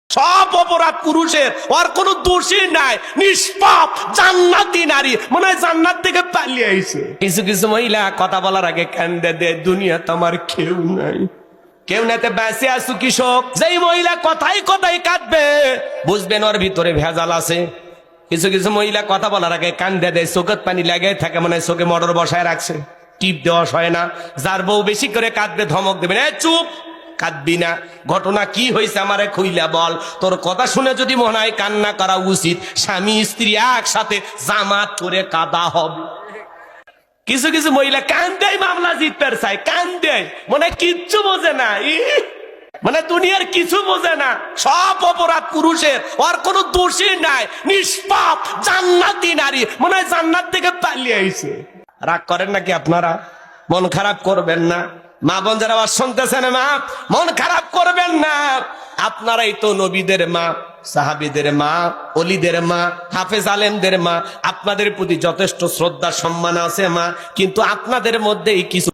সব অপরাধ পুরুষের, ওর কোনো দোষই নাই, নিষ্পাপ জান্নাতি নারী, মনে হয় জান্নাত থেকে পালিয়ে আইছে। কিছু কিছু মহিলা কথা বলার আগে কান্দে দেয়, দুনিয়া তোমার কেউ নাই, কেউ নাতে বেঁচে আসু কৃষক। যেই মহিলা কথাই কথাই কাঁদবে, বুঝবেন ওর ভিতরে ভেজাল আছে। কিছু কিছু মহিলা কথা বলার আগে কান্দে দেয়, চোখের পানি লাগে থাকে, মনে হয় চোখে মোটর বসায় রাখছে, টিপ দেওয়া হয় না। যার বউ বেশি করে কাঁদবে ধমক দেবেন, এ চুপ, কাঁদবি না, ঘটনা কি হয়েছে আমারে খুইলা বল। তোর কথা শুনে যদি মনে হয় কান্না করা উচিত, স্বামী স্ত্রী একসাথে জামাত করে কাঁদা হবে। কিছু কিছু মহিলা কান্দে মামলা জিততে চায়, কান্দে মনে কিচ্ছু বোঝে না, মানে দুনিয়ার কিছু বোঝে না, সব অপরাধ পুরুষের, ওর কোনো দোষই নাই, নিষ্পাপ জান্নাতি নারী, মনে হয় জান্নাত থেকে পালিয়ে আইছে। রাগ করেন নাকি আপনারা? মন খারাপ করবেন না। মা বোন যারা আওয়াজ শুনতেছেন, মা মন খারাপ করবেন না। আপনারাই তো নবীদের মা, সাহাবীদের মা, ওলিদের মা, হাফেজ আলেমদের মা। আপনাদের প্রতি যথেষ্ট শ্রদ্ধা সম্মান আছে মা, কিন্তু আপনাদের মধ্যেই কিছু